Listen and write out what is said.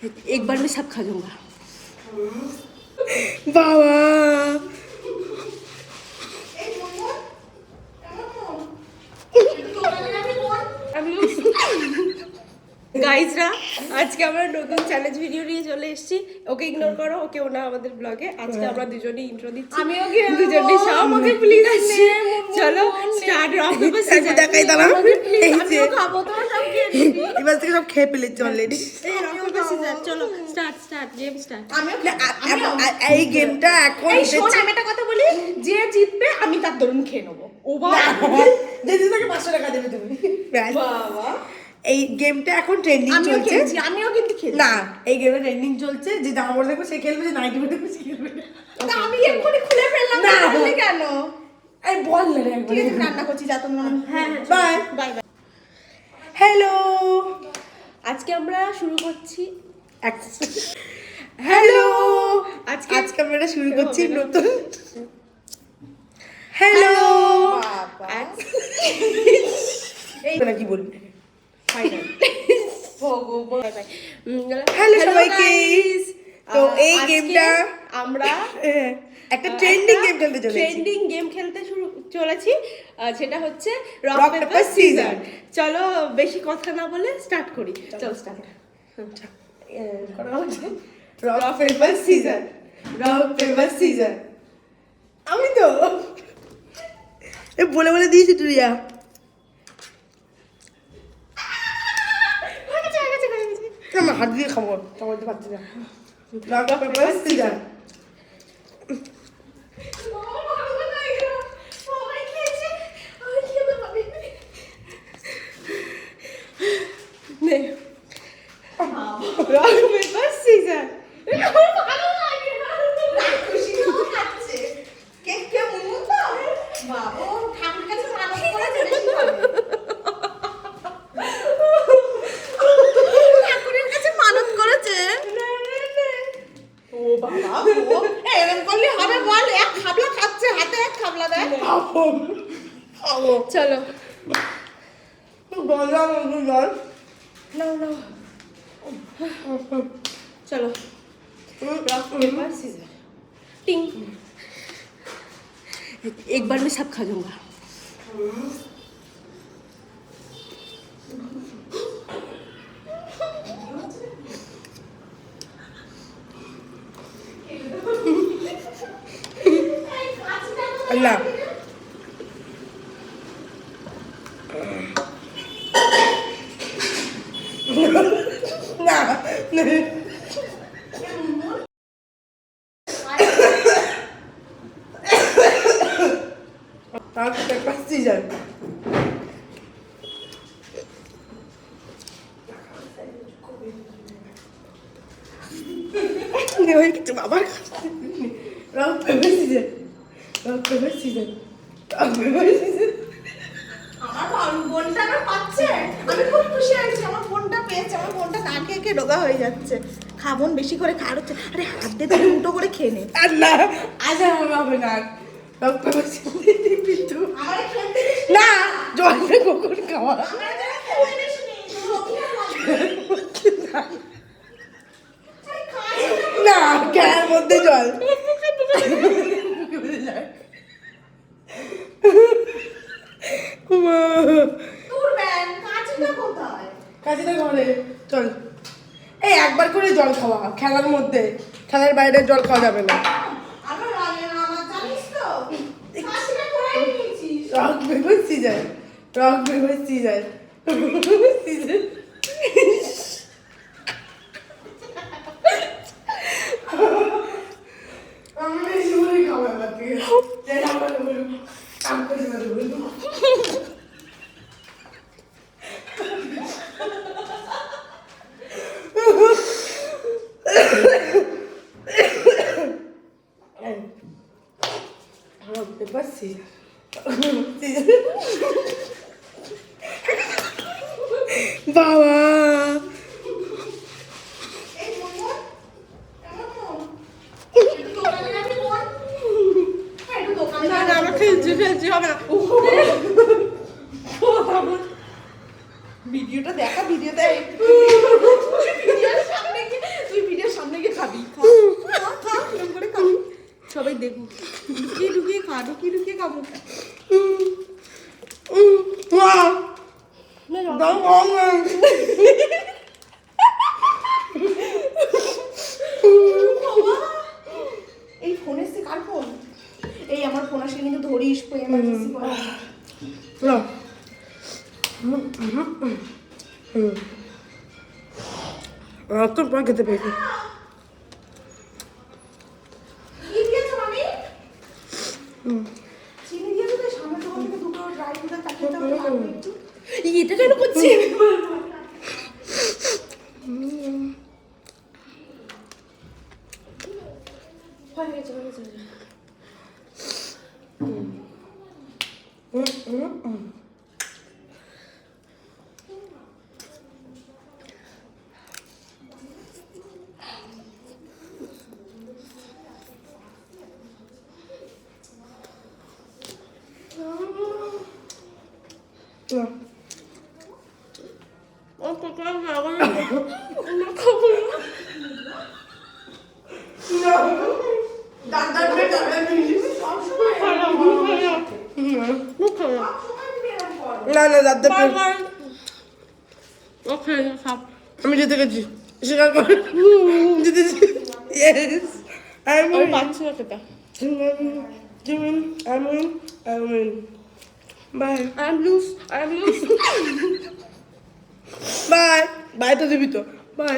एक बार में सब खा लूंगा। বাবা গাইজরা আজকে আমরা নতুন চ্যালেঞ্জ ভিডিও নিয়ে চলে এসেছি। ওকে ইগনোর করো, ওকে ওনা আমাদের ব্লগে। আজকে আমরা দুজনেই ইন্ট্রো দিচ্ছি। আমি ওকে দুজনেই সব আমাকে প্লিজ চলো স্টার্ট রক পেপার সিজার দেখাই দাঁড়া এই যে খাবো তো সব খেয়ে নিবি। এবার থেকে সব খেয়ে ফেলেছি অলরেডি এই রক পেপার সিজার চলো স্টার্ট গেম স্টার্ট। এই গেমটা এখন এই শোন আমি একটা কথা বলি, যে জিতবে আমি তার দরুন খেয়ে নেবো। ও বাবা যদি তোকে 500 টাকা দেবে তুমি বাবা এই গেমটা এখন ট্রেন্ডিং আমিও চলছে খেলছি, আমিও কিন্তু খেলছি। না এই গেমে ট্রেন্ডিং চলছে যে জামা পরে দেখবো সে খেলবে, যে নাইটি পরে দেখবো সে খেলবে তা আমি এক্ষুনি খুলে ফেললাম না। না বললি কেন? এই বল না রে ঠিক আছে রান্না করছি, যা তোমরা। হ্যাঁ বাই বাই বাই। হ্যালো আজকে আমরা শুরু করছি। হ্যালো আজকে আজকে আমরা শুরু করছি নতুন হ্যালো বাবা এই না কি বলবি ফাইনাল হ্যালো সবাইকে। তো এই গেমটা আমরা একটা ট্রেন্ডিং গেম খেলতে চলেছি। ট্রেন্ডিং গেম খেলতে চলেছি, সেটা হচ্ছে rock Rock, paper paper, scissor. scissor। চলো বেশি কথা না বলে স্টার্ট করি। চলো start. Rock paper scissor, rock paper scissor. আমি তো বলে বলে দিয়েছি তুই যা। আমার হাত দিয়ে খাবো, তোমার তো পাচ্ছি না। Rock paper scissor. Rock paper caesar. মানত করেছে। ও বাবা ও এরকম করলে হবে বল? এক খাবলা খাচ্ছে, হাতে এক খাবলা দেয়। চলো বললাম জল নাও চলো रॉक पेपर सीजर टिंग। एक बार में सब खा लूंगा। अल्लाह ना नहीं रॉक पेपर सीजर। नहीं कितने बाबा rock paper scissor, rock paper scissor, rock paper scissor. আমার বোনটা আমার পাচ্ছে, আমি খুব খুশি হয়েছি। আমার বোনটা পেয়েছে, আমার বোনটা না খেয়ে খেয়ে রোগা হয়ে যাচ্ছে। খাবন বেশি করে খাওয়ার হচ্ছে। আরে হাত দিয়ে তুই উল্টো করে খেয়ে নে। अल्लाह आज हम बाबा ना रॉक पेपर सीजर बिट्टू আমারে খেলতে দিস ना জল में কোকর খাওয়া না, যারা খেলতে দিস নি। না গায়ের মধ্যে জল তোর ব্যান কাঁচিটা কোথায়? কাজীটা ঘরে চল। এই একবার করে জল খাওয়া খেলার মধ্যে, খেলার বাইরে জল খাওয়া যাবে না। আমার লাগে না, আমার জানিস তো কাঁচিটা কোথায় নিয়েছিস? Rock paper scissor, rock paper scissor, scissor. আমি শুনে খাওয়া বাকি যাই আমার কাম করে বলবো রক পেপার সিজার। বাবা এই বোন কেমন বোন? একটু দোকানে যাবি বোন? হ্যাঁ, একটু দোকানে না যাবি। না আমরা খেলছি হবে না। ভিডিওটা দেখা, ভিডিওতে ভিডিওর সামনে গিয়ে দেখুক ঢুকিয়ে ঢুকিয়ে খা ঢুকিয়ে খাবো দাও কম না। এই ফোন এসছে কার ফোন? এই আমার ফোন আসলে কিন্তু ধরিস এমার্জেন্সি কল। নাও। তো পর খেতে পেয়েছি। কি দিয়েছো মামি? চিনি দিয়েছো তো সামনে তোমার থেকে দুটো ড্রাই ফ্রুটের প্যাকেট দাও লাগবে একটু। এটা কেন করছি হয়ে গেছে। নাও। ও কোথায় দাঁত করে টাকা দিয়েছি। সবসময় তুমি এরকম করো। না না দাঁত ওকে সব আমি জিতে গেছি স্বীকার কর জিতেছি ইয়েস আমি পাচ্ছি না খেতে by I'm loose. Bye bye তো দিবি তো বাই